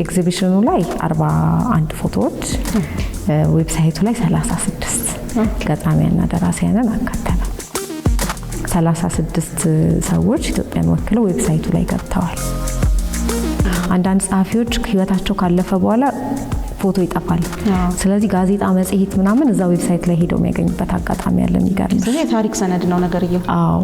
ኤግዚቢሽኑ ላይ 41 ፎቶዎች ዌብሳይቱ ላይ 36 ገጣሚያንና ደራሲያንን አካተለ 36 ሰዎች ኢትዮጵያን ወክለው ዌብሳይቱ ላይ ገብተዋል አንዳንድ ጸሐፊዎች ህይወታቸው ካለፈ በኋላ ፎቶ ይጠፋል ስለዚህ ጋዜጣ መጽሔት ምናምን እዛ ዌብሳይት ላይ ሄደው የሚያገኙበት አጋጣሚ ያለ የሚገርም ስለዚህ የታሪክ ሰነድ ነው ነገርየው አዎ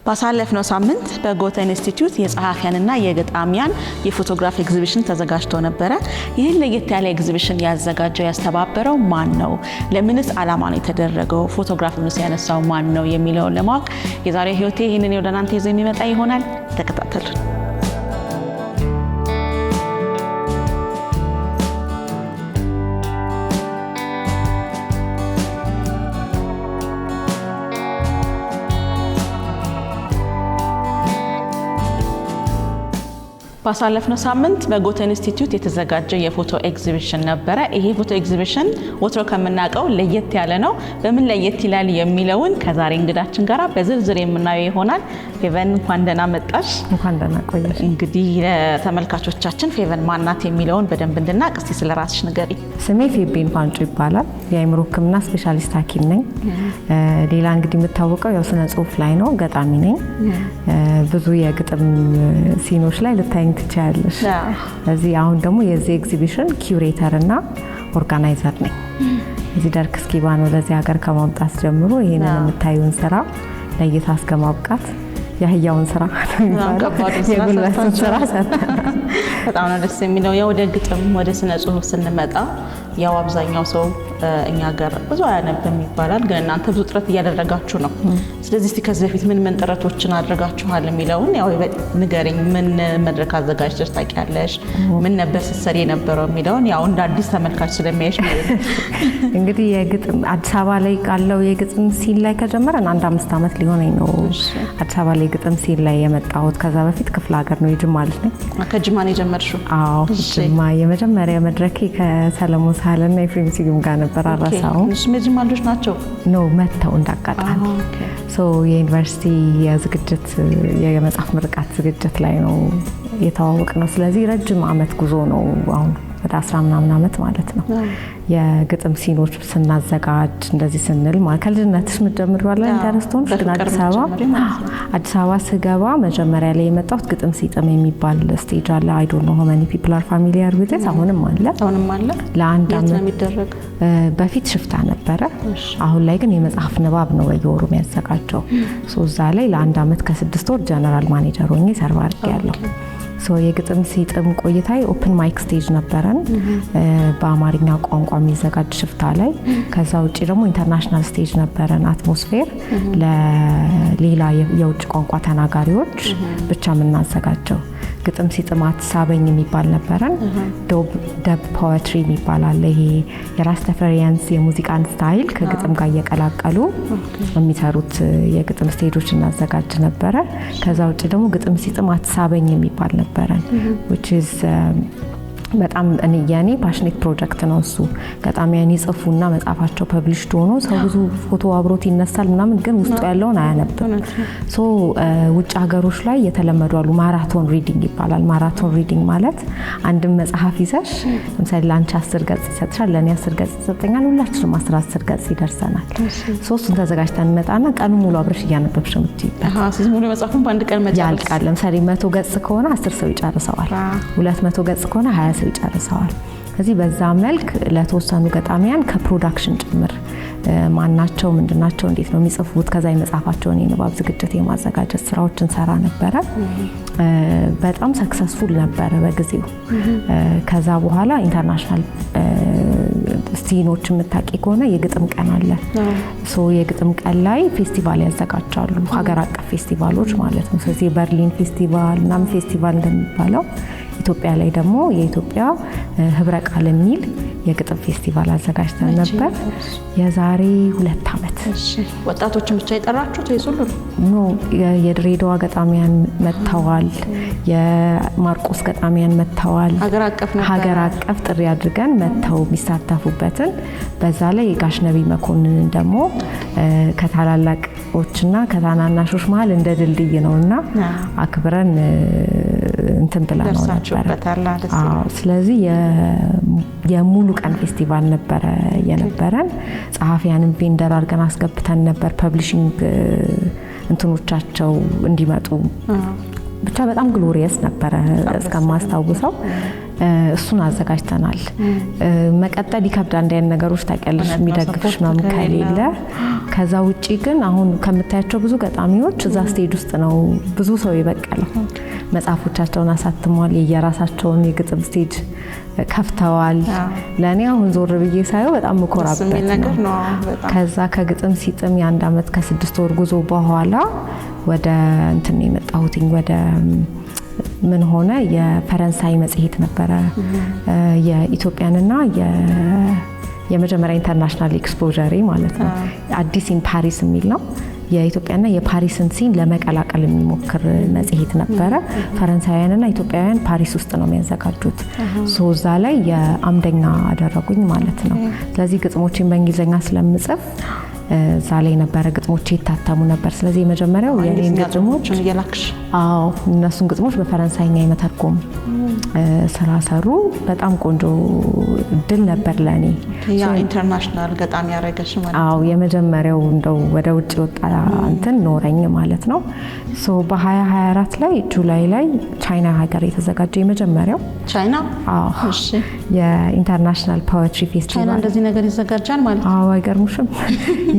ባሳለፍነው ሳምንት በጎተ ኢንስቲትዩት የጸሐፊያንና የገጣሚያን የፎቶግራፍ ኤግዚቢሽን ተዘጋጅቶ ነበር ይህን ለየት ያለ ኤግዚቢሽን ያዘጋጀው ያስተባበረው ማን ነው ለምንስ ዓላማ ነው የተደረገው ፎቶግራፍን ሲያነሳው ማን ነው የሚለውን ለማወቅ የዛሬ ህይወቴ ይሄንን ወደ እናንተ ይዘው የሚመጣ ይሆናል ተከታተሉ ባሳለፍነው ሳምንት በጎተ ኢንስቲትዩት የተዘጋጀ የፎቶ ኤግዚቢሽን ነበር ይሄ ፎቶ ኤግዚቢሽን ወትሮ ከመናቀው ለየት ያለ ነው በምን ለየት ይላል የሚለውን ከዛሬ እንግዳችን ጋር በዝርዝር የምናየው ይሆናል ፌቨን እንኳን ደህና መጣሽ እንኳን ደህና ቆየሽ እንግዲህ ለተመልካቾቻችን ፌቨን ማናት የሚለውን በደንብ እንድናቅ እስቲ ስለራስሽ ንገሪ ስሜ ፌቤን ፋንጮ ይባላል የአእምሮ ህክምና ስፔሻሊስት ሐኪም ነኝ ሌላ እንግዲህ የምታወቀው ያው ስነ ጽሁፍ ላይ ነው ገጣሚ ነኝ ብዙ የግጥም ሲኖች ላይ ልታይኝ ትችያለሽ እዚህ አሁን ደግሞ የዚህ ኤግዚቢሽን ኪዩሬተር እና ኦርጋናይዘር ነኝ እዚህ ደርክ ስኪባን ወደዚህ ሀገር ከማምጣት ጀምሮ ይሄንን የምታዩን ስራ ለእይታ እስከማብቃት ያህያውን ስራ የጉልበትን ስራ በጣም ነው ደስ የሚለው ያው ወደ ግጥም ወደ ስነ ጽሁፍ ስንመጣ ያው አብዛኛው ሰው እኛ ጋር ብዙ አያነብም ይባላል ግን እናንተ ብዙ ጥረት እያደረጋችሁ ነው ስለዚህ እስቲ ከዚህ በፊት ምን ጥረቶችን አድርጋችኋል የሚለውን ያው ንገሪኝ ምን መድረክ አዘጋጅተሽ ታውቂያለሽ ምን ነበር ስትሰሪ የነበረው የሚለውን ያው እንደ አዲስ ተመልካች ስለሚያይሽ እንግዲህ የግጥም አዲስ አበባ ላይ ካለው የግጥም ሲል ላይ ከጀመረን 5 አመት ሊሆነኝ ነው አዲስ አበባ ላይ ግጥም ሲል ላይ የመጣሁት ከዛ በፊት ክፍለ ሀገር ነው የጅማ ልጅ ነኝ ከጅማ ነው የጀመርሽው አዎ ጅማ የመጀመሪያ መድረኬ ከሰለሞን ሳህልና ኤፍሬም ስዩም ጋር ነበር አራሳው የጅማ ልጆች ናቸው ነው መተው እንዳጋጣሚ ሶ የዩኒቨርሲቲ የዝግጅት የመጽሐፍ ምርቃት ዝግጅት ላይ ነው የተዋወቅነው ስለዚህ ረጅም አመት ጉዞ ነው አሁን ወደ 10 ምናምን አመት ማለት ነው የግጥም ሲኖች ስናዘጋጅ እንደዚህ ስንል ከልጅነትሽ ምትጀምሪው አለ ኢንተረስቶን አዲስ አበባ ስገባ መጀመሪያ ላይ የመጣሁት ግጥም ሲጥም የሚባል ስቴጅ አለ አይ ዶንት ኖ ሃው ማኒ ፒፕል አር ፋሚሊየር ዊዝ ኢት አሁንም አለ ለአንድ አመት የሚደረግ በፊት ሽፍታ ነበረ አሁን ላይ ግን የመጽሐፍ ንባብ ነው በየወሩ የሚያዘጋጀው ሶዛ ላይ ለአንድ አመት ከ6 ወር ጀነራል ማኔጀር ሆኜ ሰርቭ አድርጌያለሁ ሶ የግጥም ሲጥም ቆይታይ ኦፕን ማይክ ስቴጅ ነበረን በአማርኛ ቋንቋ የሚዘጋጅ ሽፍታ ላይ ከዛ ውጪ ደግሞ ኢንተርናሽናል ስቴጅ ነበረን አትሞስፌር ለሌላ የውጭ ቋንቋ ተናጋሪዎች ብቻ የምናዘጋጀው ግጥም ሲጥማት ሳበኝ የሚባል ነበረን ደብ ፖኤትሪ የሚባል አለ ይሄ የራስ ተፈሪያንስ የሙዚቃን ስታይል ከግጥም ጋር እየቀላቀሉ የሚሰሩት የግጥም ስቴጆች እናዘጋጅ ነበረ ከዛ ውጪ ደግሞ ግጥም ሲጥማት ሳበኝ የሚባል ነበረን which is በጣም የኔ ፓሽኔት ፕሮጀክት ነው እሱ ገጣሚያን ይጽፉና መጽሐፋቸው ፐብሊሽድ ሆኖ ሰው ብዙ ፎቶ አብሮት ይነሳል ምናምን ግን ውስጡ ያለውን አያነብም ሶ ውጭ ሀገሮች ላይ የተለመዱ አሉ ማራቶን ሪዲንግ ይባላል ማራቶን ሪዲንግ ማለት አንድም መጽሐፍ ይዘሽ ለምሳሌ ላንቺ 10 ገጽ ይሰጥሻል ለኔ 10 ገጽ ይሰጠኛል ሁላችንም 10 ገጽ ይደርሰናል ሶስቱን ተዘጋጅተን እንመጣና ቀኑ ሙሉ አብረሽ እያነበብሽ ምትይበት ስለዚህ ሙሉ መጽሐፉን በአንድ ቀን መጨረስ ያልቃል ለምሳሌ 100 ገጽ ከሆነ 10 ሰው ይጨርሰዋል 200 ገጽ ከሆነ 20 ሰው ይጨርሰዋል ስለዚህ በዛ መልክ ለተወሰኑ ገጣሚያን ከፕሮዳክሽን ጭምር ማናቸው ምንድናቸው እንዴት ነው የሚጽፉት ከዛ የመጽሐፋቸውን የንባብ ዝግጅት የማዘጋጀት ስራዎችን ሰራ ነበረ በጣም ሰክሰስፉል ነበረ በጊዜው ከዛ በኋላ ኢንተርናሽናል ስቲኖች የምታቂ ከሆነ የግጥም ቀን አለ ሶ የግጥም ቀን ላይ ፌስቲቫል ያዘጋጃሉ ሀገር አቀፍ ፌስቲቫሎች ማለት ነው ስለዚህ በርሊን ፌስቲቫል ናም ፌስቲቫል እንደሚባለው ኢትዮጵያ ላይ ደግሞ የኢትዮጵያ ህብረ ቃል የሚል የግጥም ፌስቲቫል አዘጋጅተን ነበር የዛሬ 2 ዓመት። ወጣቶችን ብቻ የጠራችሁት ወይስ ሁሉ ነው? የድሬዳዋ ገጣሚያን መጥተዋል፣ የማርቆስ ገጣሚያን መጥተዋል። ሀገር አቀፍ ጥሪ አድርገን መጥተው የሚሳተፉበትን በዛ ላይ ጋሽ ነቢ መኮንንን ደግሞ ከታላላቆችና ከታናናሾች መሀል እንደ ድልድይ ነውና አክብረን እንትን ብለነው ነበር። ስለዚህ የሙሉ ቀን ፌስቲቫል ነበረ የነበረን። ጸሐፊያንን ቬንደር አድርገን አስገብተን ነበር ፐብሊሺንግ እንትኖቻቸው እንዲመጡ። ብቻ በጣም ግሎሪየስ ነበረ እስከማስታውሰው። እሱን አዘጋጅተናል። መቀጠል ይከብዳል እንደ አይነት ነገሮች ታውቂያለሽ፣ የሚደግፍሽ ምናምን ከሌለ። ከዛ ውጪ ግን አሁን ከምታያቸው ብዙ ገጣሚዎች እዛ ስቴጅ ውስጥ ነው ብዙ ሰው የበቀለው። መጽሐፎቻቸውን አሳትመዋል፣ የየራሳቸውን የግጥም ስቴጅ ከፍተዋል። ለእኔ አሁን ዞር ብዬ ሳየው በጣም ምኮራበት ነው። ከዛ ከግጥም ሲጥም የ1 ዓመት ከ6 ወር ጉዞ በኋላ ወደ እንትን የመጣሁትኝ ወደ ምን ሆነ የፈረንሳይ መጽሔት ነበረ የኢትዮጵያንና የመጀመሪያ ኢንተርናሽናል ኤክስፖዠር ማለት ነው። አዲስ ኢን ፓሪስ የሚል ነው። የኢትዮጵያና የፓሪስን ሲን ለመቀላቀል የሚሞክር መጽሔት ነበረ። ፈረንሳውያንና ኢትዮጵያውያን ፓሪስ ውስጥ ነው የሚያዘጋጁት። እዛ ላይ የአምደኛ አደረጉኝ ማለት ነው። ስለዚህ ግጥሞችን በእንግሊዝኛ ስለምጽፍ እዛ ላይ ነበረ ግጥሞች ይታተሙ ነበር። ስለዚህ የመጀመሪያው የኔን ግጥሞች እነሱን ግጥሞች በፈረንሳይኛ የመተርጎም ስራ ሰሩ። በጣም ቆንጆ ድል ነበር ለኔ። ያ ኢንተርናሽናል ገጣሚ ያረጋሽ ማለት ነው። የመጀመሪያው እንደው ወደ ውጭ ወጣ እንትን ኖረኝ ማለት ነው። በ2024 ላይ ጁላይ ላይ ቻይና ሀገር የተዘጋጀ የመጀመሪያው ቻይና እሺ የኢንተርናሽናል ፖኤትሪ ፌስቲቫል ቻይና እንደዚህ ነገር ይዘጋጃል ማለት ነው። አይገርምሽም?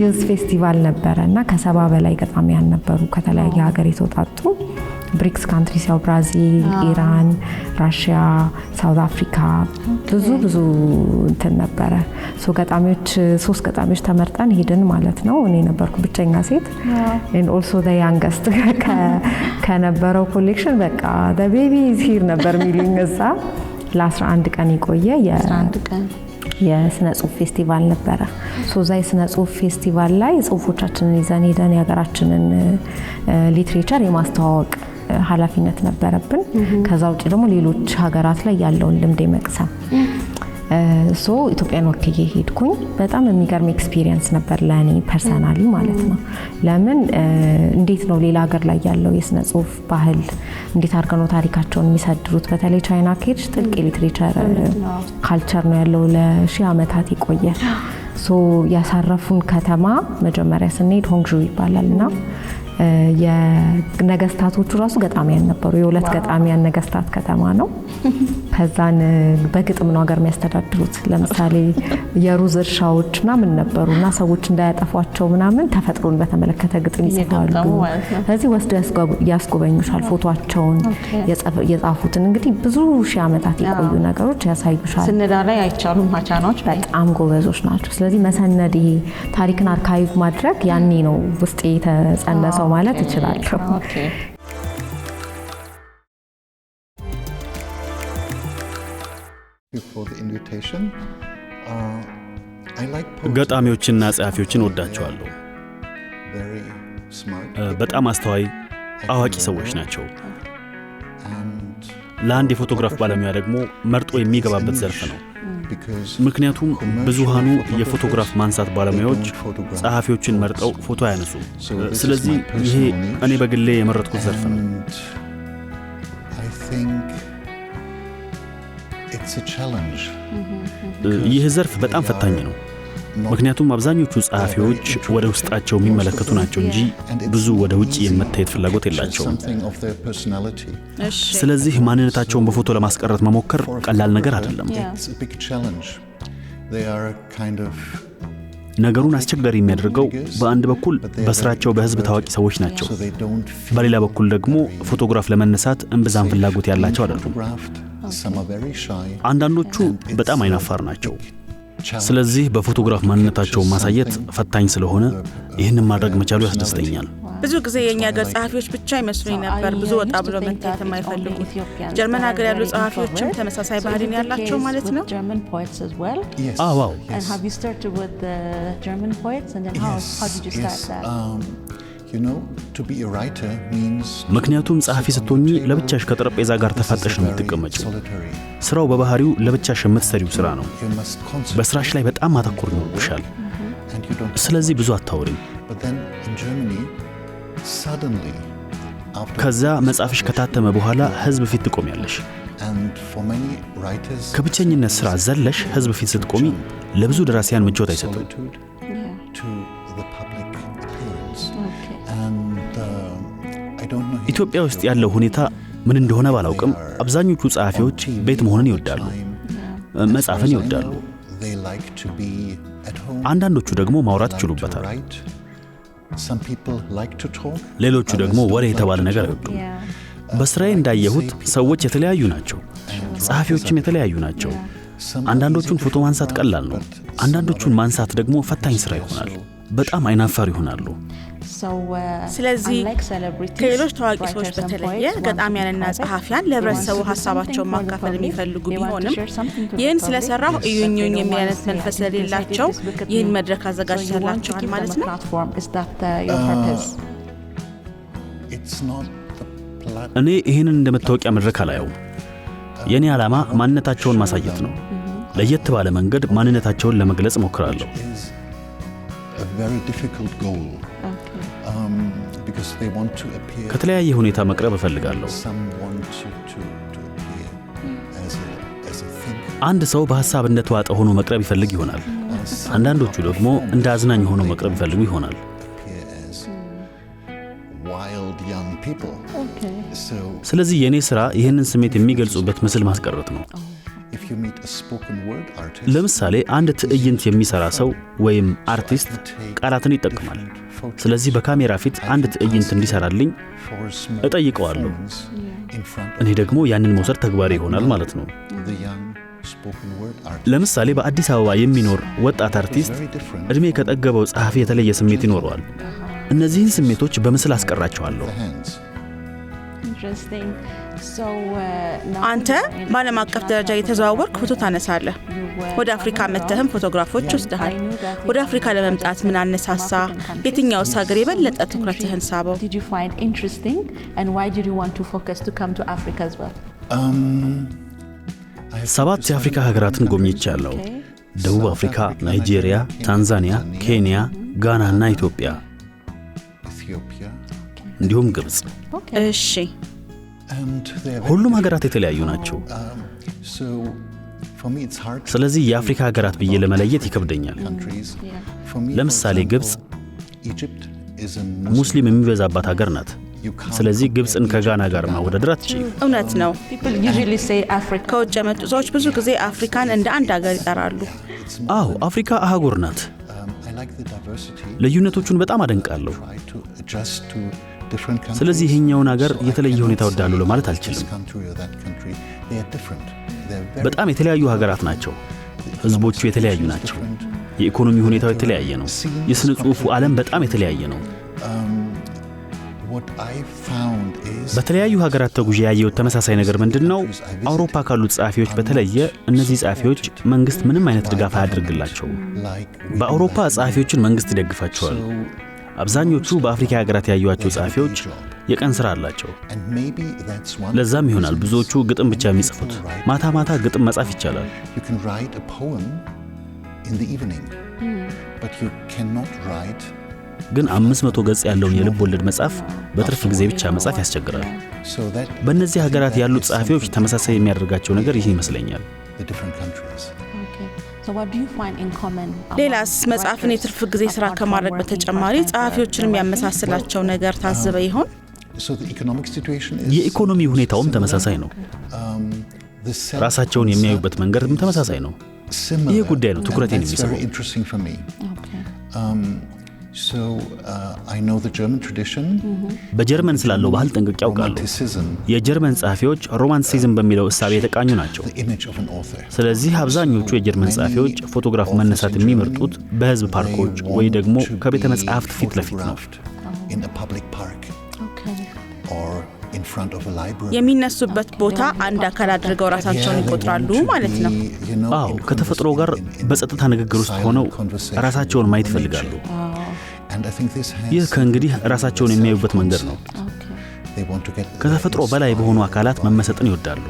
ዩዝ ፌስቲቫል ነበረና ከ70 በላይ ገጣሚያን ነበሩ ከተለያየ ሀገር የተውጣጡ። ብሪክስ ካንትሪስ ያው ብራዚል፣ ኢራን፣ ራሽያ፣ ሳውዝ አፍሪካ ብዙ እንትን ነበረ። ገጣሚዎች 3 ገጣሚዎች ተመርጠን ሄድን ማለት ነው። እኔ ነበርኩ ብቸኛ ሴት and also the youngest ከነበረው ኮሌክሽን በቃ the baby is here ነበር የሚሉኝ። እዛ ለ11 ቀን የቆየ የስነ ጽሁፍ ፌስቲቫል ነበረ። ዛ የስነ ጽሁፍ ፌስቲቫል ላይ ጽሁፎቻችንን ይዘን ሄደን የሀገራችንን ሊትሬቸር የማስተዋወቅ ኃላፊነት ነበረብን። ከዛ ውጪ ደግሞ ሌሎች ሀገራት ላይ ያለውን ልምድ መቅሰም። ኢትዮጵያን ወክዬ ሄድኩኝ። በጣም የሚገርም ኤክስፒሪየንስ ነበር ለኔ ፐርሰናሊ ማለት ነው። ለምን እንዴት ነው ሌላ ሀገር ላይ ያለው የስነ ጽሁፍ ባህል እንዴት አድርገው ነው ታሪካቸውን የሚሰድሩት? በተለይ ቻይና ኬጅ ጥልቅ የሊትሬቸር ካልቸር ነው ያለው ለሺህ ዓመታት የቆየ። ያሳረፉን ከተማ መጀመሪያ ስንሄድ ሆንግዡ ይባላልና የነገስታቶቹ ራሱ ገጣሚያን ነበሩ። የሁለት ገጣሚያን ነገስታት ከተማ ነው። ከዛን በግጥም ነው ሀገር የሚያስተዳድሩት። ለምሳሌ የሩዝ እርሻዎች ምናምን ነበሩና ሰዎች እንዳያጠፏቸው ምናምን ተፈጥሮን በተመለከተ ግጥም ይጽፋሉ። ስለዚህ ወስደው ያስጎበኙሻል። ፎቶአቸውን የጻፉትን እንግዲህ ብዙ ሺህ ዓመታት የቆዩ ነገሮች ያሳዩሻል። ስነዳ ላይ አይቻሉም። ሀቻናዎች በጣም ጎበዞች ናቸው። ስለዚህ መሰነድ ይሄ ታሪክን አርካይቭ ማድረግ ያኔ ነው ውስጤ የተጸነሰው ማለት እችላለሁ። ገጣሚዎችና ጸሐፊዎችን ወዳቸዋለሁ። በጣም አስተዋይ አዋቂ ሰዎች ናቸው። ለአንድ የፎቶግራፍ ባለሙያ ደግሞ መርጦ የሚገባበት ዘርፍ ነው። ምክንያቱም ብዙሃኑ የፎቶግራፍ ማንሳት ባለሙያዎች ጸሐፊዎችን መርጠው ፎቶ አያነሱ። ስለዚህ ይሄ እኔ በግሌ የመረጥኩት ዘርፍ ነው። ይህ ዘርፍ በጣም ፈታኝ ነው። ምክንያቱም አብዛኞቹ ጸሐፊዎች ወደ ውስጣቸው የሚመለከቱ ናቸው እንጂ ብዙ ወደ ውጭ የመታየት ፍላጎት የላቸውም። ስለዚህ ማንነታቸውን በፎቶ ለማስቀረት መሞከር ቀላል ነገር አይደለም። ነገሩን አስቸጋሪ የሚያደርገው በአንድ በኩል በስራቸው በህዝብ ታዋቂ ሰዎች ናቸው፣ በሌላ በኩል ደግሞ ፎቶግራፍ ለመነሳት እምብዛም ፍላጎት ያላቸው አይደሉም። አንዳንዶቹ በጣም አይናፋር ናቸው። ስለዚህ በፎቶግራፍ ማንነታቸውን ማሳየት ፈታኝ ስለሆነ ይህንን ማድረግ መቻሉ ያስደስተኛል። ብዙ ጊዜ የኛ ሀገር ጸሐፊዎች ብቻ ይመስሉኝ ነበር ብዙ ወጣ ብሎ መታየት የማይፈልጉት። ጀርመን ሀገር ያሉ ጸሐፊዎችም ተመሳሳይ ባህሪ ያላቸው ማለት ነው? አዎ። And have you started with the German poets and then how did you start that? You know, to be a writer means ምክንያቱም ጸሐፊ ስትሆኚ ለብቻሽ ከጠረጴዛ ጋር ተፋጠሽ ነው የምትቀመጪው። ስራው በባህሪው ለብቻሽ የምትሰሪው ስራ ነው። በስራሽ ላይ በጣም ማተኮር ይኖርብሻል። ስለዚህ ብዙ አታወሪም። ከዛ መጽሐፍሽ ከታተመ በኋላ ህዝብ ፊት ትቆሚያለሽ። ከብቸኝነት ስራ ዘለሽ ህዝብ ፊት ስትቆሚ ለብዙ ደራሲያን ምቾት አይሰጥም። ኢትዮጵያ ውስጥ ያለው ሁኔታ ምን እንደሆነ ባላውቅም አብዛኞቹ ጸሐፊዎች ቤት መሆንን ይወዳሉ፣ መጻፍን ይወዳሉ። አንዳንዶቹ ደግሞ ማውራት ይችሉበታል። ሌሎቹ ደግሞ ወሬ የተባለ ነገር አይወዱም። በስራዬ እንዳየሁት ሰዎች የተለያዩ ናቸው፣ ጸሐፊዎችም የተለያዩ ናቸው። አንዳንዶቹን ፎቶ ማንሳት ቀላል ነው፣ አንዳንዶቹን ማንሳት ደግሞ ፈታኝ ስራ ይሆናል። በጣም አይናፋር ይሆናሉ። ስለዚህ ከሌሎች ታዋቂ ሰዎች በተለየ ገጣሚያንና ጸሐፊያን ለህብረተሰቡ ሀሳባቸውን ማካፈል የሚፈልጉ ቢሆንም ይህን ስለሰራሁ እዩኝኝ የሚያነት መንፈስ ስለሌላቸው ይህን መድረክ አዘጋጅተላቸዋል ማለት ነው? እኔ ይህንን እንደ መታወቂያ መድረክ አላየውም። የኔ ዓላማ ማንነታቸውን ማሳየት ነው። ለየት ባለ መንገድ ማንነታቸውን ለመግለጽ እሞክራለሁ። ከተለያየ ሁኔታ መቅረብ እፈልጋለሁ። አንድ ሰው በሐሳብ እንደተዋጠ ሆኖ መቅረብ ይፈልግ ይሆናል። አንዳንዶቹ ደግሞ እንደ አዝናኝ ሆኖ መቅረብ ይፈልጉ ይሆናል። ስለዚህ የኔ ሥራ ይህንን ስሜት የሚገልጹበት ምስል ማስቀረት ነው። ለምሳሌ አንድ ትዕይንት የሚሰራ ሰው ወይም አርቲስት ቃላትን ይጠቀማል። ስለዚህ በካሜራ ፊት አንድ ትዕይንት እንዲሰራልኝ እጠይቀዋለሁ። እኔ ደግሞ ያንን መውሰድ ተግባሪ ይሆናል ማለት ነው። ለምሳሌ በአዲስ አበባ የሚኖር ወጣት አርቲስት እድሜ ከጠገበው ጸሐፊ የተለየ ስሜት ይኖረዋል። እነዚህን ስሜቶች በምስል አስቀራቸዋለሁ። አንተ በዓለም አቀፍ ደረጃ የተዘዋወርክ ፎቶ ታነሳለህ። ወደ አፍሪካ መጥተህም ፎቶግራፎች ወስደሃል። ወደ አፍሪካ ለመምጣት ምን አነሳሳ? የትኛውስ ሀገር የበለጠ ትኩረትህን ሳበው? 7 የአፍሪካ ሀገራትን ጎብኝቻለሁ። ደቡብ አፍሪካ፣ ናይጄሪያ፣ ታንዛኒያ፣ ኬንያ፣ ጋና እና ኢትዮጵያ እንዲሁም ግብጽ። እሺ፣ ሁሉም ሀገራት የተለያዩ ናቸው። ስለዚህ የአፍሪካ ሀገራት ብዬ ለመለየት ይከብደኛል። ለምሳሌ ግብጽ ሙስሊም የሚበዛባት ሀገር ናት። ስለዚህ ግብጽን ከጋና ጋር ማወዳደር አትችልም። እውነት ነው። ከውጭ የመጡ ሰዎች ብዙ ጊዜ አፍሪካን እንደ አንድ ሀገር ይጠራሉ። አዎ፣ አፍሪካ አህጉር ናት። ልዩነቶቹን በጣም አደንቃለሁ። ስለዚህ ይሄኛውን ሀገር የተለየ ሁኔታ ወዳሉ ለማለት አልችልም። በጣም የተለያዩ ሀገራት ናቸው። ህዝቦቹ የተለያዩ ናቸው። የኢኮኖሚ ሁኔታው የተለያየ ነው። የስነ ጽሑፉ ዓለም በጣም የተለያየ ነው። በተለያዩ ሀገራት ተጉዤ ያየሁት ተመሳሳይ ነገር ምንድነው? አውሮፓ ካሉት ጸሐፊዎች በተለየ እነዚህ ጸሐፊዎች መንግስት ምንም አይነት ድጋፍ አያደርግላቸውም። በአውሮፓ ጸሐፊዎችን መንግስት ይደግፋቸዋል። አብዛኞቹ በአፍሪካ ሀገራት ያዩዋቸው ጸሐፊዎች የቀን ሥራ አላቸው። ለዛም ይሆናል ብዙዎቹ ግጥም ብቻ የሚጽፉት። ማታ ማታ ግጥም መጻፍ ይቻላል። ግን 500 ገጽ ያለውን የልብ ወለድ መጽሐፍ በትርፍ ጊዜ ብቻ መጻፍ ያስቸግራል። በእነዚህ ሀገራት ያሉት ጸሐፊዎች ተመሳሳይ የሚያደርጋቸው ነገር ይህ ይመስለኛል። ሌላስ መጽሐፍን የትርፍ ጊዜ ሥራ ከማድረግ በተጨማሪ ጸሐፊዎችንም ያመሳስላቸው ነገር ታዝበ ይሆን? የኢኮኖሚ ሁኔታውም ተመሳሳይ ነው። ራሳቸውን የሚያዩበት መንገድም ተመሳሳይ ነው። ይህ ጉዳይ ነው ትኩረቴን የሚስበው። በጀርመን ስላለው ባህል ጠንቅቄ ያውቃለሁ። የጀርመን ጸሐፊዎች ሮማንቲሲዝም በሚለው እሳቤ የተቃኙ ናቸው። ስለዚህ አብዛኞቹ የጀርመን ጸሐፊዎች ፎቶግራፍ መነሳት የሚመርጡት በሕዝብ ፓርኮች ወይ ደግሞ ከቤተ መጻሕፍት ፊት ለፊት ነው። in a public park. Okay. Or in front of a library. የሚነሱበት ቦታ አንድ አካል አድርገው ራሳቸውን ይቆጥራሉ ማለት ነው። አዎ ከተፈጥሮ ጋር በጸጥታ ንግግር ውስጥ ሆነው ራሳቸውን ማየት ይፈልጋሉ። ይህ ከእንግዲህ ራሳቸውን የሚያዩበት መንገድ ነው። ከተፈጥሮ በላይ በሆኑ አካላት መመሰጥን ይወዳሉ።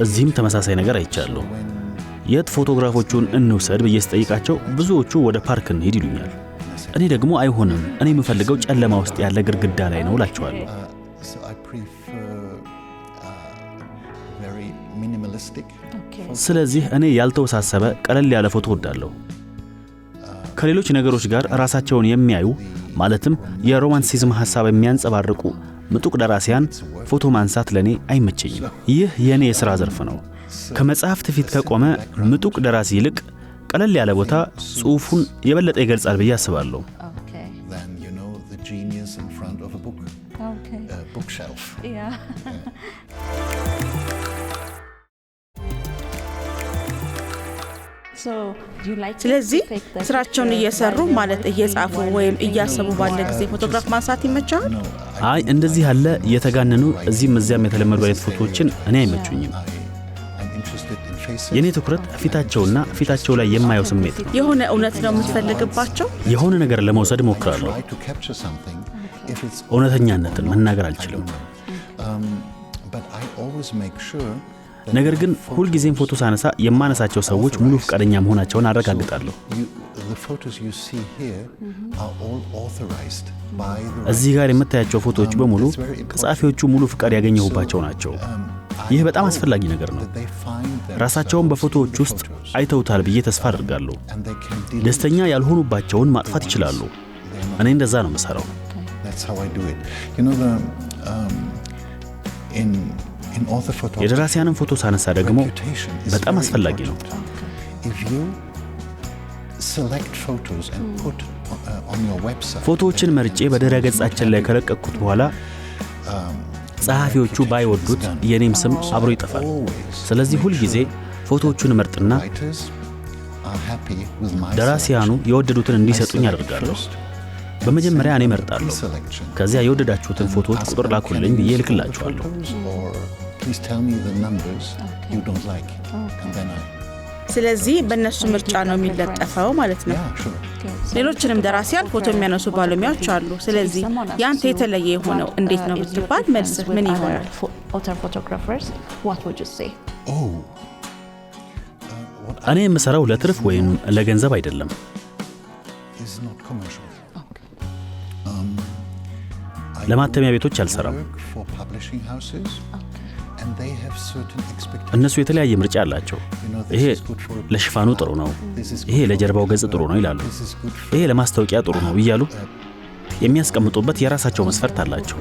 እዚህም ተመሳሳይ ነገር አይቻለሁ። የት ፎቶግራፎቹን እንውሰድ ብዬ ስጠይቃቸው ብዙዎቹ ወደ ፓርክ እንሂድ ይሉኛል። እኔ ደግሞ አይሆንም፣ እኔ የምፈልገው ጨለማ ውስጥ ያለ ግድግዳ ላይ ነው እላቸዋለሁ። ስለዚህ እኔ ያልተወሳሰበ ቀለል ያለ ፎቶ እወዳለሁ። ከሌሎች ነገሮች ጋር ራሳቸውን የሚያዩ ማለትም የሮማንቲሲዝም ሐሳብ የሚያንጸባርቁ ምጡቅ ደራሲያን ፎቶ ማንሳት ለኔ አይመቸኝም። ይህ የኔ የሥራ ዘርፍ ነው። ከመጽሐፍት ፊት ከቆመ ምጡቅ ደራሲ ይልቅ ቀለል ያለ ቦታ ጽሑፉን የበለጠ ይገልጻል ብዬ አስባለሁ። ስለዚህ ስራቸውን እየሰሩ ማለት እየጻፉ ወይም እያሰቡ ባለ ጊዜ ፎቶግራፍ ማንሳት ይመቻል? አይ እንደዚህ ያለ የተጋነኑ እዚህም እዚያም የተለመዱ አይነት ፎቶዎችን እኔ አይመቹኝም። የኔ ትኩረት ፊታቸውና ፊታቸው ላይ የማየው ስሜት ነው። የሆነ እውነት ነው የምትፈልግባቸው? የሆነ ነገር ለመውሰድ እሞክራለሁ። እውነተኛነትን መናገር አልችልም። ነገር ግን ሁልጊዜም ፎቶ ሳነሳ የማነሳቸው ሰዎች ሙሉ ፈቃደኛ መሆናቸውን አረጋግጣለሁ። እዚህ ጋር የምታያቸው ፎቶዎች በሙሉ ከጸሐፊዎቹ ሙሉ ፈቃድ ያገኘሁባቸው ናቸው። ይህ በጣም አስፈላጊ ነገር ነው። ራሳቸውን በፎቶዎች ውስጥ አይተውታል ብዬ ተስፋ አደርጋለሁ። ደስተኛ ያልሆኑባቸውን ማጥፋት ይችላሉ። እኔ እንደዛ ነው የምሰራው። የደራሲያንን ፎቶ ሳነሳ ደግሞ በጣም አስፈላጊ ነው። ፎቶዎችን መርጬ በድረ ገጻችን ላይ ከለቀቅኩት በኋላ ጸሐፊዎቹ ባይወዱት የኔም ስም አብሮ ይጠፋል። ስለዚህ ሁል ጊዜ ፎቶዎቹን መርጥና ደራሲያኑ የወደዱትን እንዲሰጡኝ አደርጋለሁ። በመጀመሪያ እኔ መርጣለሁ። ከዚያ የወደዳችሁትን ፎቶዎች ቁጥር ላኩልኝ ብዬ ልክላችኋለሁ። ስለዚህ በእነሱ ምርጫ ነው የሚለጠፈው ማለት ነው። ሌሎችንም ደራሲያን ፎቶ የሚያነሱ ባለሙያዎች አሉ። ስለዚህ ያንተ የተለየ የሆነው እንዴት ነው ብትባል መልስ ምን ይሆናል? እኔ የምሰራው ለትርፍ ወይም ለገንዘብ አይደለም። ለማተሚያ ቤቶች አልሰራም። እነሱ የተለያየ ምርጫ አላቸው። ይሄ ለሽፋኑ ጥሩ ነው፣ ይሄ ለጀርባው ገጽ ጥሩ ነው ይላሉ። ይሄ ለማስታወቂያ ጥሩ ነው እያሉ የሚያስቀምጡበት የራሳቸው መስፈርት አላቸው።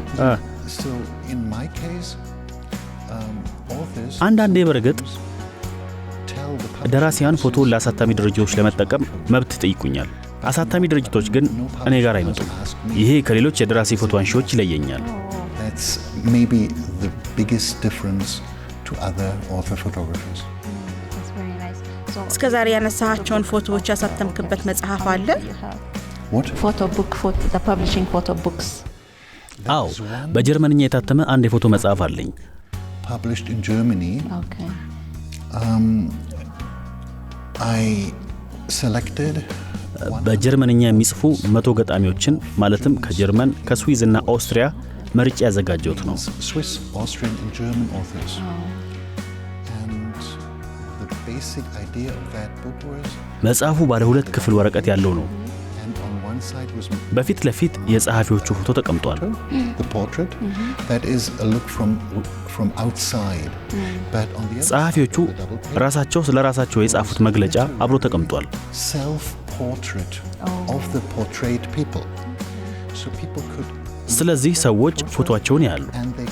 አንዳንዴ በርግጥ ደራሲያን ፎቶውን ለአሳታሚ ድርጅቶች ለመጠቀም መብት ይጠይቁኛል። አሳታሚ ድርጅቶች ግን እኔ ጋር አይመጡም። ይሄ ከሌሎች የደራሲ ፎቶ አንሺዎች ይለየኛል። እስከ ዛሬ ያነሳቸውን ፎቶዎች ያሳተምክበት መጽሐፍ አለ? አዎ፣ በጀርመንኛ የታተመ አንድ የፎቶ መጽሐፍ አለኝ። በጀርመንኛ የሚጽፉ 100 ገጣሚዎችን ማለትም ከጀርመን ከስዊዝ እና ኦስትሪያ መርጬ ያዘጋጀሁት ነው። መጽሐፉ ባለ 2 ክፍል ወረቀት ያለው ነው። በፊት ለፊት የጸሐፊዎቹ ፎቶ ተቀምጧል። ጸሐፊዎቹ ራሳቸው ስለ ራሳቸው የጻፉት መግለጫ አብሮ ተቀምጧል። ስለዚህ ሰዎች ፎቶአቸውን ያሉ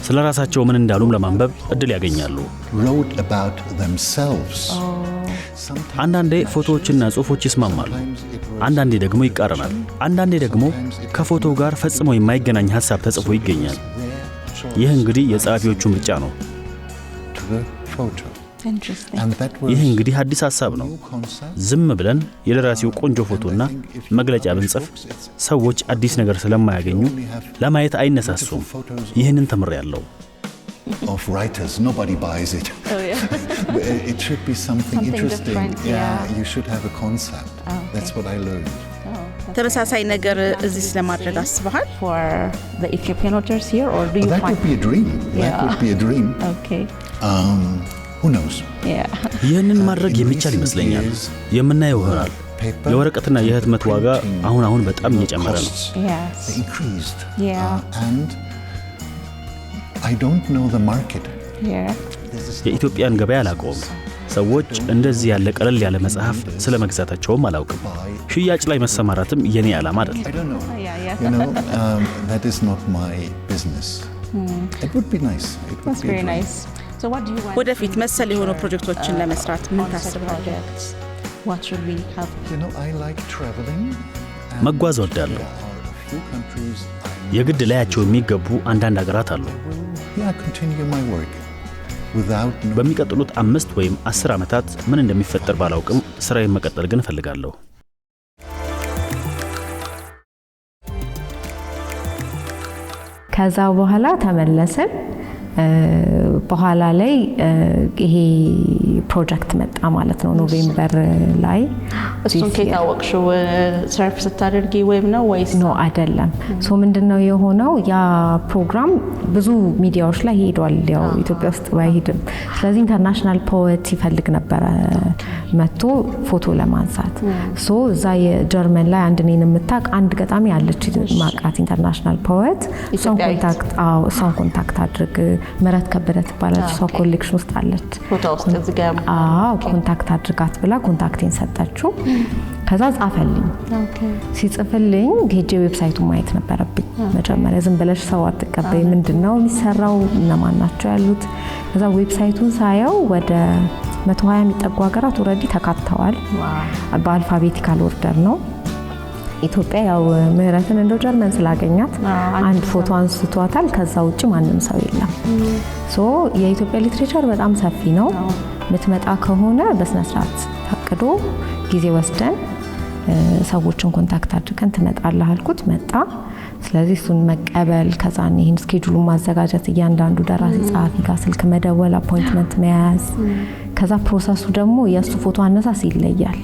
ስለ ራሳቸው ምን እንዳሉም ለማንበብ እድል ያገኛሉ። አንዳንዴ ፎቶዎችና ጽሑፎች ይስማማሉ፣ አንዳንዴ ደግሞ ይቃረናል። አንዳንዴ ደግሞ ከፎቶው ጋር ፈጽሞ የማይገናኝ ሐሳብ ተጽፎ ይገኛል። ይህ እንግዲህ የጸሐፊዎቹ ምርጫ ነው። ይህ እንግዲህ አዲስ ሐሳብ ነው። ዝም ብለን የደራሲው ቆንጆ ፎቶና መግለጫ ብንጽፍ ሰዎች አዲስ ነገር ስለማያገኙ ለማየት አይነሳሱም። ይህንን ተምሬያለሁ። Of writers, nobody buys it. Oh, yeah. It should be something interesting. different, yeah. You should have a concept. Okay. That's what I learned. ተመሳሳይ ነገር እዚህ ስለማድረግ አስበሃል? For the Ethiopian authors here, or do you That find? would be a dream. Yeah. That would be a dream. Okay. Who knows? Yeah. ይህንን ማድረግ የሚቻል ይመስለኛል። የምናየው ይሆናል። የወረቀትና የህትመት ዋጋ አሁን በጣም እየጨመረ ነው። Yes. They increased. Yeah. And I don't know the market. Yeah. የኢትዮጵያን ገበያ አላውቀውም። ሰዎች እንደዚህ ያለ ቀለል ያለ መጽሐፍ ስለ መግዛታቸውም አላውቅም። ሽያጭ ላይ መሰማራትም የኔ ዓላማ አይደለም። I don't know. Yeah, yeah. You know, that is not my business. It would be nice. It would That's be a very dream. nice. So what do you want? ወደፊት መሰል የሆኑ ፕሮጀክቶችን ለመስራት ምን ታስባለህ? projects? What should we have? You know, I like traveling. and መጓዝ እወዳለሁ። There are a few countries I የግድ ላያቸው የሚገቡ አንዳንድ ሀገራት አሉ። will continue my work without በሚቀጥሉት 5 ወይም 10 ዓመታት ምን እንደሚፈጠር ባላውቅም ስራዬን መቀጠል ግን እፈልጋለሁ። ከዛ በኋላ ተመለስን። በኋላ ላይ ይሄ ፕሮጀክት መጣ ማለት ነው ኖቬምበር ላይ። እሱን ከታወቅሽው ሰርፍ ስታደርጊ ወይም ነው ወይስ ነው አይደለም? ሶ ምንድነው የሆነው? ያ ፕሮግራም ብዙ ሚዲያዎች ላይ ሄዷል፣ ያው ኢትዮጵያ ውስጥ ባይሄድም። ስለዚህ ኢንተርናሽናል ፖኤት ይፈልግ ነበረ መጥቶ ፎቶ ለማንሳት። ሶ እዛ የጀርመን ላይ አንድ ነኝ የምታውቅ አንድ ገጣሚ አለች ማቃት ኢንተርናሽናል ፖኤት። እሷን ኮንታክት አድርግ ምረት ከበደ ትባላለች። እሷ ኮሌክሽን ውስጥ አለች። ፎቶ ውስጥ እዚህ ጋር ኮንታክት አድርጋት ብላ ኮንታክቴን ሰጠችው። ከዛ ጻፈልኝ። ሲጽፍልኝ ሄጄ ዌብሳይቱን ማየት ነበረብኝ። መጀመሪያ ዝም ብለሽ ሰው አትቀበይ፣ ምንድነው የሚሰራው፣ እነማን ናቸው ያሉት። ከዛ ዌብሳይቱን ሳየው ወደ 120 የሚጠጉ ሀገራት ኦልሬዲ ተካተዋል። በአልፋቤቲካል ኦርደር ነው። ኢትዮጵያ ያው ምህረትን እንደው ጀርመን ስላገኛት አንድ ፎቶ አንስቷታል። ከዛ ውጪ ማንም ሰው የለም። ሶ የኢትዮጵያ ሊትሬቸር በጣም ሰፊ ነው። ምትመጣ ከሆነ በስነ ስርዓት ታቅዶ ጊዜ ወስደን ሰዎችን ኮንታክት አድርገን ትመጣለህ አልኩት። መጣ። ስለዚህ እሱን መቀበል፣ ከዛ ይሄን ስኬጁሉን ማዘጋጀት፣ እያንዳንዱ ደራሲ ጸሐፊ ጋር ስልክ መደወል፣ አፖይንትመንት መያዝ። ከዛ ፕሮሰሱ ደግሞ የእሱ ፎቶ አነሳስ ይለያል።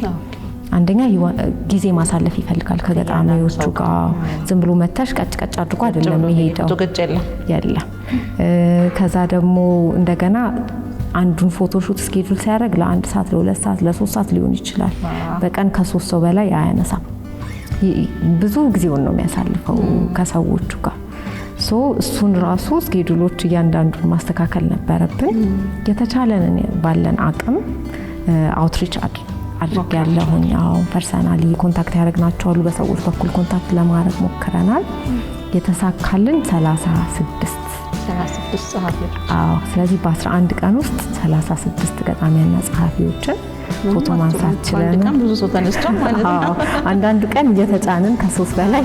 አንደኛ ጊዜ ማሳለፍ ይፈልጋል ከገጣሚዎቹ ጋር። ዝም ብሎ መተሽ ቀጭ አድርጎ አይደለም የሚሄደው፣ የለም። ከዛ ደግሞ እንደገና አንዱን ፎቶሹት ስኬጁል ሲያደርግ ለ1 ሰዓት ለ2 ሰዓት ለ3 ሰዓት ሊሆን ይችላል። በቀን ከ3 ሰው በላይ አያነሳም። ብዙ ጊዜውን ነው የሚያሳልፈው ከሰዎቹ ጋር። ሶ እሱን ራሱ ስኬጁሎች እያንዳንዱን ማስተካከል ነበረብን። የተቻለንን ባለን አቅም አውትሪች አድርግ ያለሁኝ። ፐርሰናሊ ኮንታክት ያደረግናቸው አሉ። በሰዎች በኩል ኮንታክት ለማድረግ ሞክረናል። የተሳካልን 36 ጸሐፊዎች። ስለዚህ በ11 ቀን ውስጥ 36 ገጣሚያንና ጸሐፊዎችን ፎቶ ማንሳት ችለናል። ብዙ ሰው ተነስቷል ማለት ነው። አንዳንድ ቀን እየተጫንን ከ3 በላይ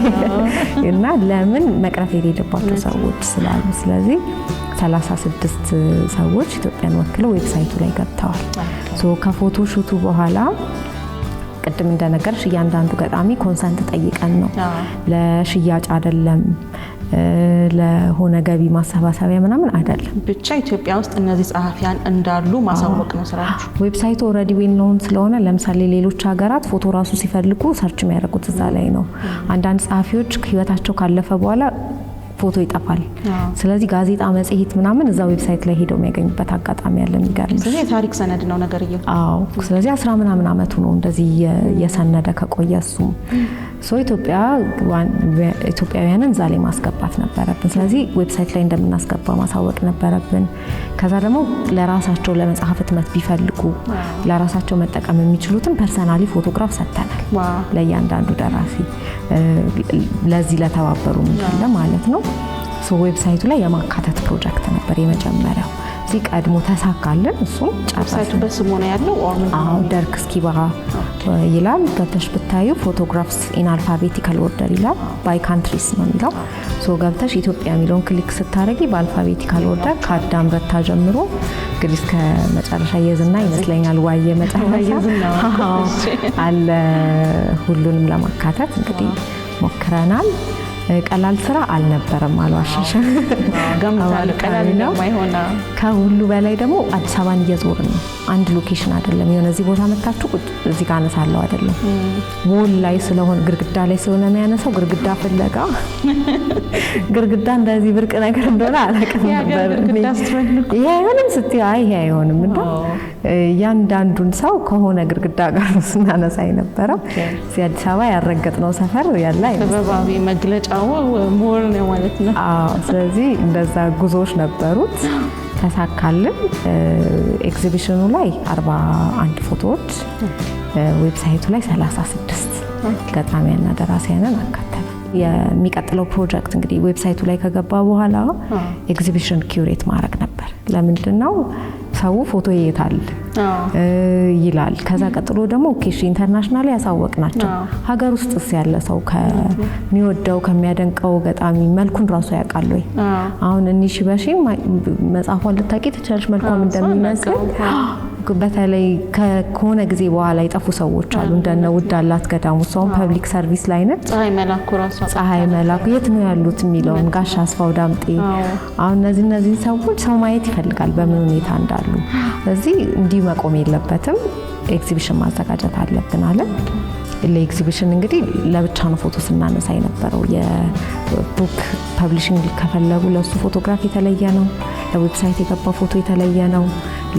እና ለምን መቅረት የሌለባቸው ሰዎች ስላሉ፣ ስለዚህ 36 ሰዎች ኢትዮጵያን ወክለው ዌብሳይቱ ላይ ገብተዋል። ሶ ከፎቶ ሹቱ በኋላ ቅድም እንደነገርሽ እያንዳንዱ ገጣሚ ኮንሰንት ጠይቀን ነው፣ ለሽያጭ አይደለም፣ ለሆነ ገቢ ማሰባሰቢያ ምናምን አይደለም። ብቻ ኢትዮጵያ ውስጥ እነዚህ ጸሐፊያን እንዳሉ ማሳወቅ ነው ስራችሁ። ዌብሳይቱ ኦልሬዲ ዌል ኖውን ስለሆነ ለምሳሌ ሌሎች ሀገራት ፎቶ ራሱ ሲፈልጉ ሰርች የሚያደርጉት እዛ ላይ ነው። አንዳንድ ጸሐፊዎች ህይወታቸው ካለፈ በኋላ ፎቶ ይጠፋል። ስለዚህ ጋዜጣ፣ መጽሔት ምናምን እዛ ዌብሳይት ላይ ሄደው የሚያገኙበት አጋጣሚ ያለ። የሚገርም ስለዚህ የታሪክ ሰነድ ነው ነገርየው። ስለዚህ 10 ምናምን አመቱ ነው እንደዚህ የሰነደ ከቆየ። እሱም ኢትዮጵያውያንን እዛ ላይ ማስገባት ነበረብን። ስለዚህ ዌብሳይት ላይ እንደምናስገባ ማሳወቅ ነበረብን። ከዛ ደግሞ ለራሳቸው ለመጽሐፍ ህትመት ቢፈልጉ ለራሳቸው መጠቀም የሚችሉትን ፐርሰናሊ ፎቶግራፍ ሰጥተናል ለእያንዳንዱ ደራሲ፣ ለዚህ ለተባበሩ እንዳለ ማለት ነው። ዌብሳይቱ ላይ የማካተት ፕሮጀክት ነበር የመጀመሪያው። እዚህ ቀድሞ ተሳካልን። እሱም ዌብሳይቱ በስሙ ነው ያለው። ደርክ እስኪባ ይላል። ገብተሽ ብታዩ ፎቶግራፍስ ኢን አልፋቤቲካል ኦርደር ይላል። ባይ ካንትሪስ ነው የሚለው። ገብተሽ ኢትዮጵያ የሚለውን ክሊክ ስታደርጊ በአልፋቤቲካል ኦርደር ከአዳም ረታ ጀምሮ እንግዲህ እስከ መጨረሻ የዝና ይመስለኛል ዋየ መጨረሻ አለ ሁሉንም ለማካተት እንግዲህ ሞክረናል። ቀላል ስራ አልነበረም አልዋሽሽም። ገምታለሁ ቀላል እንደማይሆን። ከሁሉ በላይ ደግሞ አዲስ አበባን እየዞርን ነው። አንድ ሎኬሽን አይደለም የሆነ እዚህ ቦታ መታችሁ ቁጭ እዚህ ጋር አነሳለሁ አይደለም። ዎል ላይ ስለሆነ ግድግዳ ላይ ስለሆነ የሚያነሳው ግድግዳ ፍለጋ ግድግዳ እንደዚህ ብርቅ ነገር እንደሆነ አላውቅም ነበር። ይሄ አይሆንም ስትይ አይ ይሄ አይሆንም እንዴ ያንዳንዱን ሰው ከሆነ ግድግዳ ጋር ስናነሳ የነበረው እዚህ አዲስ አበባ ያረገጥነው ሰፈር ያለ በባቢ መግለጫው ሞር ነው ማለት ነው። ስለዚህ እንደዛ ጉዞዎች ነበሩት። ተሳካልን። ኤግዚቢሽኑ ላይ 41 ፎቶዎች፣ ዌብሳይቱ ላይ 36 ገጣሚያንና ደራሲያንን አካተተ። የሚቀጥለው ፕሮጀክት እንግዲህ ዌብሳይቱ ላይ ከገባ በኋላ ኤግዚቢሽን ኪዩሬት ማድረግ ነበር። ለምንድነው ሰው ፎቶ ይይታል ይላል። ከዛ ቀጥሎ ደግሞ ኦኬሽ ኢንተርናሽናል ያሳወቅናቸው ሀገር ውስጥስ ያለ ሰው ከሚወደው ከሚያደንቀው ገጣሚ መልኩን ራሱ ያውቃል ወይ? አሁን እኒሽ በሺ መጽሐፏን ልታቂ ትችላለሽ መልኳም እንደሚመስል በተለይ ከሆነ ጊዜ በኋላ የጠፉ ሰዎች አሉ እንደነ ውዳላት ገዳሙ ሰው ፐብሊክ ሰርቪስ ላይ ነች። ፀሐይ መላኩ የት ነው ያሉት የሚለውን ጋሽ አስፋው ዳምጤ አሁን እነዚህ ሰዎች ሰው ማየት ይፈልጋል በምን ሁኔታ እንዳሉ። ስለዚህ እንዲህ መቆም የለበትም ኤግዚቢሽን ማዘጋጀት አለብን አለ። ለኤግዚቢሽን እንግዲህ ለብቻ ነው ፎቶ ስናነሳ የነበረው። የቡክ ፐብሊሺንግ ከፈለጉ ለሱ ፎቶግራፍ የተለየ ነው፣ ለዌብሳይት የገባ ፎቶ የተለየ ነው፣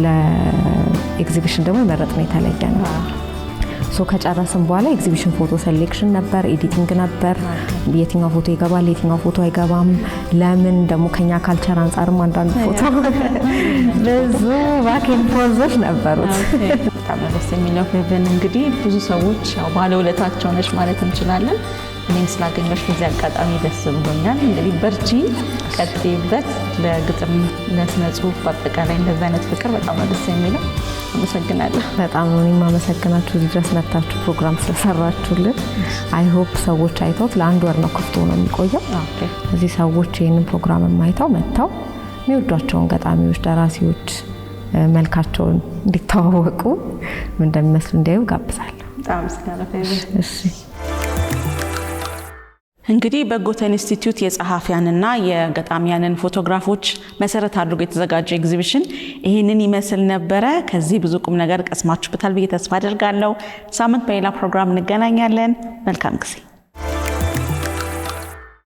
ለኤግዚቢሽን ደግሞ የመረጥነው የተለየ ነው። ሶ ከጨረስን በኋላ ኤግዚቢሽን ፎቶ ሴሌክሽን ነበር፣ ኤዲቲንግ ነበር። የትኛው ፎቶ ይገባል የትኛው ፎቶ አይገባም፣ ለምን ደግሞ ከኛ ካልቸር አንፃርም አንዳንድ ፎቶ ብዙ ባኪንግ ፎርዞች ነበሩት። በጣም ደስ የሚለው ፌቨን እንግዲህ ብዙ ሰዎች ያው ባለውለታቸው ነሽ ማለት እንችላለን። እኔም ስላገኘሽ በዚህ አጋጣሚ ደስ ብሎኛል። እንግዲህ በርቺ፣ ቀጥይበት። ለግጥም ለስነ ጽሁፍ በአጠቃላይ እንደዚህ አይነት ፍቅር በጣም ደስ የሚለው። አመሰግናለሁ። በጣም ነው እኔም አመሰግናችሁ እዚህ ድረስ መጥታችሁ ፕሮግራም ስለሰራችሁልን። አይ ሆፕ ሰዎች አይተውት ለአንድ ወር ነው ክፍት ሆኖ የሚቆየው። እዚህ ሰዎች ይህንን ፕሮግራም የማይተው መጥተው የሚወዷቸውን ገጣሚዎች፣ ደራሲዎች መልካቸውን እንዲተዋወቁ ምን እንደሚመስሉ እንዲያዩ ጋብዛለሁ። በጣም አመሰግናለሁ። እሺ እንግዲህ በጎተ ኢንስቲትዩት የጸሐፊያንና የገጣሚያንን ፎቶግራፎች መሰረት አድርጎ የተዘጋጀ ኤግዚቢሽን ይህንን ይመስል ነበረ። ከዚህ ብዙ ቁም ነገር ቀስማችሁበታል ብዬ ተስፋ አደርጋለሁ። ሳምንት በሌላ ፕሮግራም እንገናኛለን። መልካም ጊዜ።